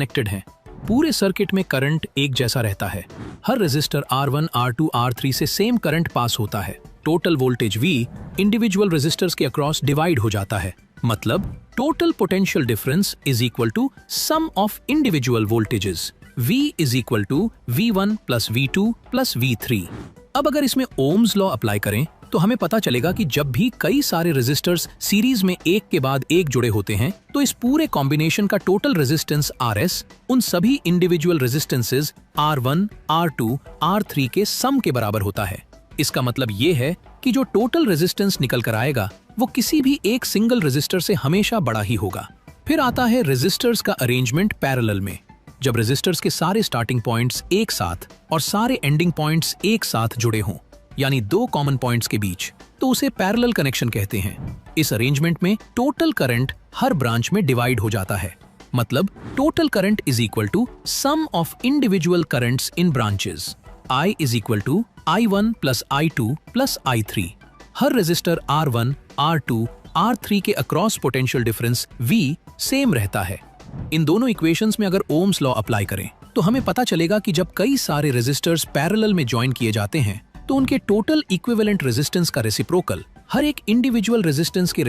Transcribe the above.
Connected हैं। पूरे circuit में करंट एक जैसा रहता है। हर रेजिस्टर R1, R2, R3 से सेम करंट पास होता है। Total voltage V individual resistors के अक्रॉस डिवाइड हो जाता है। मतलब total potential difference is equal to sum of individual voltages. V is equal to V1 plus V2 plus V3। अब अगर इसमें ओम्स लॉ अप्लाई करें तो हमें पता चलेगा कि जब भी कई सारे रेजिस्टर्स सीरीज में एक के बाद एक जुड़े होते हैं तो इस पूरे कॉम्बिनेशन का टोटल रेजिस्टेंस Rs उन सभी individual resistances R1, R2, R3 के सम के बराबर होता है। इसका मतलब ये है कि जो टोटल रेजिस्टेंस निकल कर आएगा वो किसी भी एक सिंगल रेजिस्टर से हमेशा बड़ा ही होगा। फिर आता है रेजिस्टर्स का अरेंजमेंट पैरेलल में। जब रेजिस्टर्स के सारे स्टार्टिंग पॉइंट्स एक साथ और सारे एंडिंग पॉइंट्स एक साथ जुड़े हों, यानी दो कॉमन पॉइंट्स के बीच, तो उसे पैरेलल कनेक्शन कहते हैं। इस अरेंजमेंट में टोटल करंट हर ब्रांच में डिवाइड हो जाता है। मतलब total current is equal to sum of individual currents in branches. I is equal to I1 plus I2 plus I3। हर रेजिस्टर R1, R2, R3 के across potential difference V same रहता है। इन दोनों इक्वेशंस में अगर ओम्स लॉ अप्लाई करें तो हमें पता चलेगा कि जब कई सारे रेजिस्टर्स पैरेलल में ज्वाइन किए जाते हैं तो उनके टोटल इक्विवेलेंट रेजिस्टेंस का रेसिप्रोकल हर एक इंडिविजुअल रेजिस्टेंस के